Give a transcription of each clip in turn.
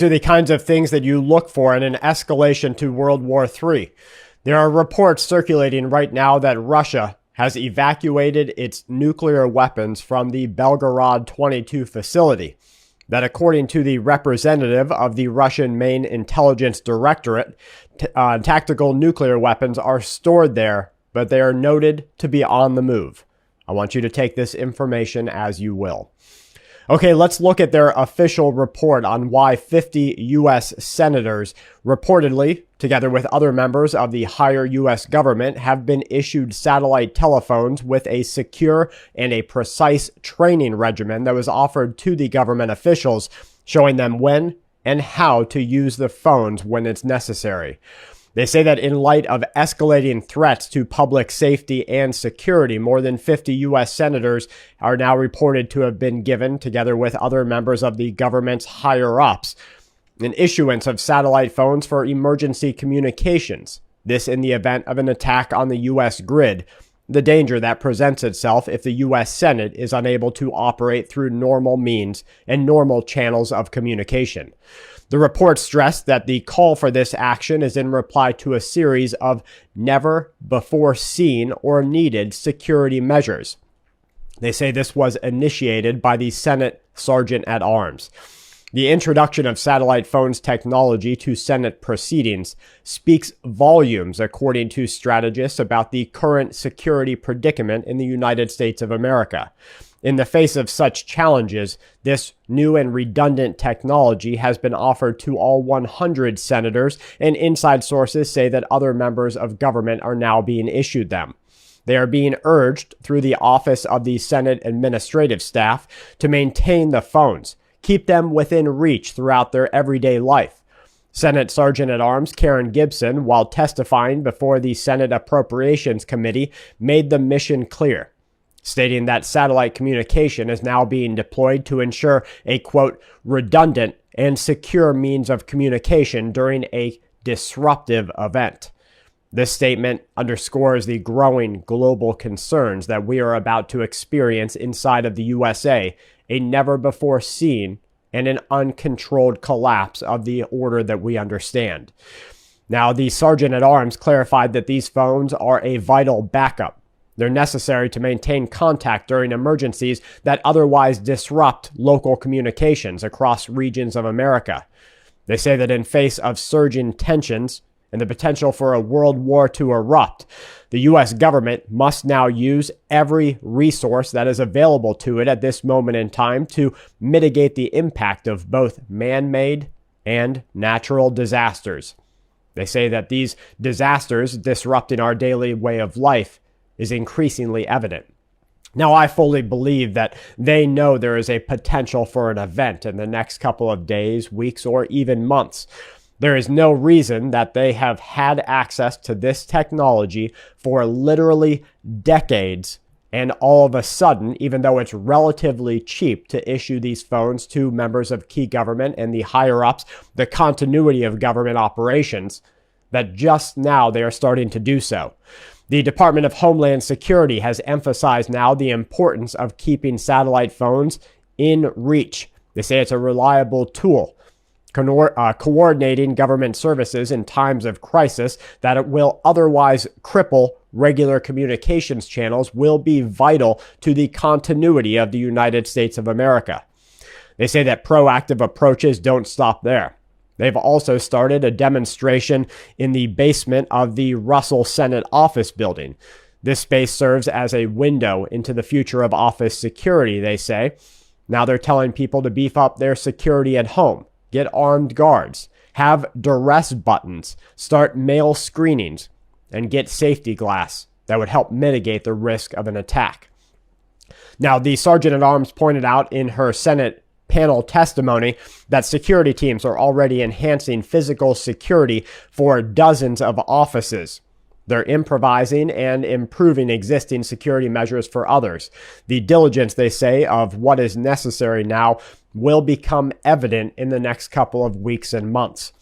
To the kinds of things that you look for in an escalation to World War III. There are reports circulating right now that Russia has evacuated its nuclear weapons from the Belgorod 22 facility. That, according to the representative of the Russian main intelligence directorate, tactical nuclear weapons are stored there, but they are noted to be on the move. I want you to take this information as you will. Okay, let's look at their official report on why 50 U.S. senators reportedly, together with other members of the higher U.S. government, have been issued satellite telephones with a secure and a precise training regimen that was offered to the government officials, showing them when and how to use the phones when it's necessary. They say that in light of escalating threats to public safety and security, more than 50 U.S. senators are now reported to have been given, together with other members of the government's higher-ups, an issuance of satellite phones for emergency communications. This in the event of an attack on the U.S. grid, the danger that presents itself if the U.S. Senate is unable to operate through normal means and normal channels of communication. The report stressed that the call for this action is in reply to a series of never-before-seen or needed security measures. They say this was initiated by the Senate Sergeant at Arms. The introduction of satellite phones technology to Senate proceedings speaks volumes, according to strategists, about the current security predicament in the United States of America. In the face of such challenges, this new and redundant technology has been offered to all 100 senators, and inside sources say that other members of government are now being issued them. They are being urged through the Office of the Senate Administrative Staff to maintain the phones, keep them within reach throughout their everyday life. Senate Sergeant at Arms Karen Gibson, while testifying before the Senate Appropriations Committee, made the mission clear, stating that satellite communication is now being deployed to ensure a, quote, redundant and secure means of communication during a disruptive event. This statement underscores the growing global concerns that we are about to experience inside of the USA, a never-before-seen and an uncontrolled collapse of the order that we understand. Now, the Sergeant at Arms clarified that these phones are a vital backup. They're necessary to maintain contact during emergencies that otherwise disrupt local communications across regions of America. They say that in face of surging tensions and the potential for a world war to erupt, the U.S. government must now use every resource that is available to it at this moment in time to mitigate the impact of both man-made and natural disasters. They say that these disasters disrupting our daily way of life is increasingly evident. Now, I fully believe that they know there is a potential for an event in the next couple of days, weeks, or even months. There is no reason that they have had access to this technology for literally decades, and all of a sudden, even though it's relatively cheap to issue these phones to members of key government and the higher-ups, the continuity of government operations, that just now they are starting to do so. The Department of Homeland Security has emphasized now the importance of keeping satellite phones in reach. They say it's a reliable tool, coordinating government services in times of crisis that it will otherwise cripple regular communications channels will be vital to the continuity of the United States of America. They say that proactive approaches don't stop there. They've also started a demonstration in the basement of the Russell Senate office building. This space serves as a window into the future of office security, they say. Now they're telling people to beef up their security at home, get armed guards, have duress buttons, start mail screenings, and get safety glass that would help mitigate the risk of an attack. Now, the Sergeant at Arms pointed out in her Senate panel testimony that security teams are already enhancing physical security for dozens of offices. They're improvising and improving existing security measures for others. The diligence, they say, of what is necessary now will become evident in the next couple of weeks and months.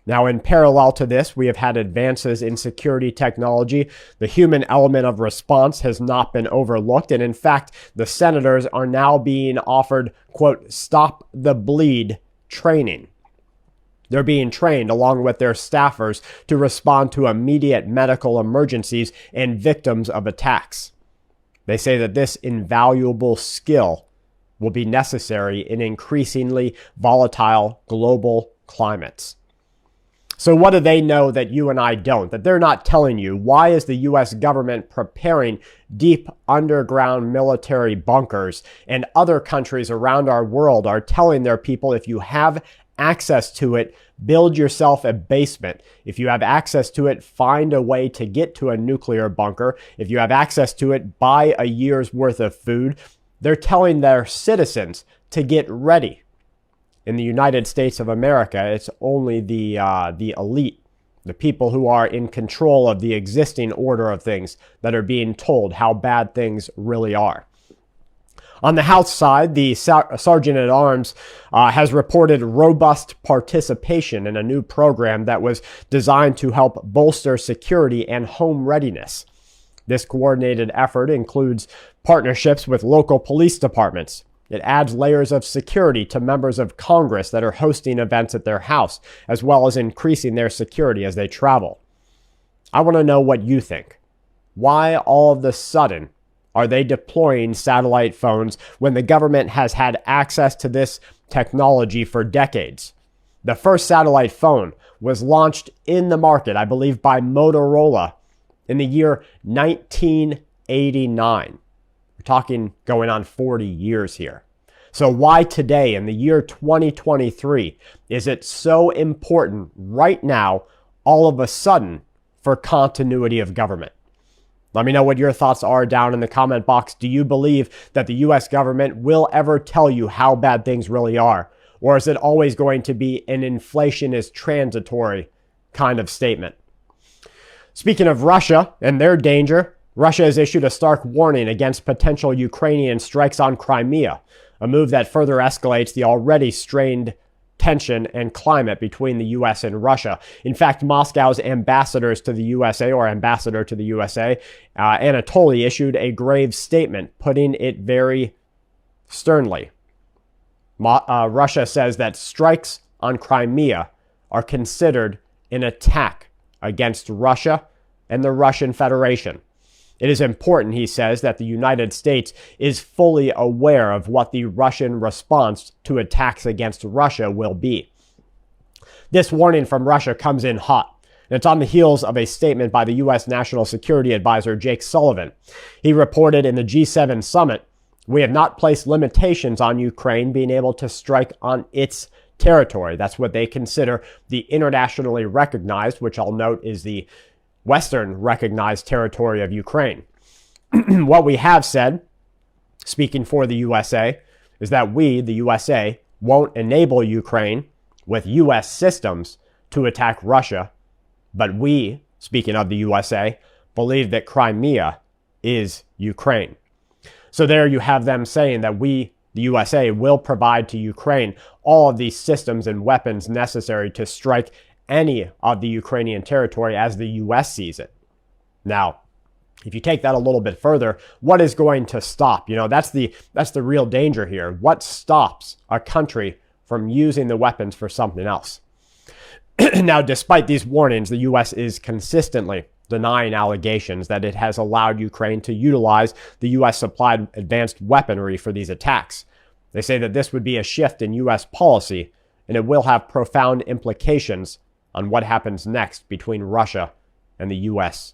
Now, in parallel to this, we have had advances in security technology. The human element of response has not been overlooked. And in fact, the senators are now being offered, quote, stop the bleed training. They're being trained along with their staffers to respond to immediate medical emergencies and victims of attacks. They say that this invaluable skill will be necessary in increasingly volatile global climates. So what do they know that you and I don't, that they're not telling you? Why is the U.S. government preparing deep underground military bunkers, and other countries around our world are telling their people, if you have access to it, build yourself a basement. If you have access to it, find a way to get to a nuclear bunker. If you have access to it, buy a year's worth of food. They're telling their citizens to get ready. In the United States of America, it's only the elite, the people who are in control of the existing order of things, that are being told how bad things really are. On the House side, the Sergeant-at-Arms has reported robust participation in a new program that was designed to help bolster security and home readiness. This coordinated effort includes partnerships with local police departments. It adds layers of security to members of Congress that are hosting events at their house, as well as increasing their security as they travel. I want to know what you think. Why all of a sudden are they deploying satellite phones when the government has had access to this technology for decades? The first satellite phone was launched in the market, I believe, by Motorola in the year 1989. We're talking going on 40 years here. So why today, in the year 2023, is it so important right now, all of a sudden, for continuity of government? Let me know what your thoughts are down in the comment box. Do you believe that the U.S. government will ever tell you how bad things really are? Or is it always going to be an inflation is transitory kind of statement? Speaking of Russia and their danger, Russia has issued a stark warning against potential Ukrainian strikes on Crimea, a move that further escalates the already strained tension and climate between the U.S. and Russia. In fact, Moscow's ambassador to the USA, Anatoly, issued a grave statement, putting it very sternly. Russia says that strikes on Crimea are considered an attack against Russia and the Russian Federation. It is important, he says, that the United States is fully aware of what the Russian response to attacks against Russia will be. This warning from Russia comes in hot, and it's on the heels of a statement by the U.S. National Security Advisor Jake Sullivan. He reported in the G7 summit, "We have not placed limitations on Ukraine being able to strike on its territory." That's what they consider the internationally recognized, which I'll note is the Western recognized territory of Ukraine. What we have said, speaking for the USA, is that we, the USA, won't enable Ukraine with U.S. systems to attack Russia, but we, speaking of the USA, believe that Crimea is Ukraine. So there you have them saying that we, the USA, will provide to Ukraine all of these systems and weapons necessary to strike any of the Ukrainian territory as the U.S. sees it. Now, if you take that a little bit further, what is going to stop? That's the real danger here. What stops a country from using the weapons for something else? Now, despite these warnings, the U.S. is consistently denying allegations that it has allowed Ukraine to utilize the U.S. supplied advanced weaponry for these attacks. They say that this would be a shift in U.S. policy, and it will have profound implications on what happens next between Russia and the U.S.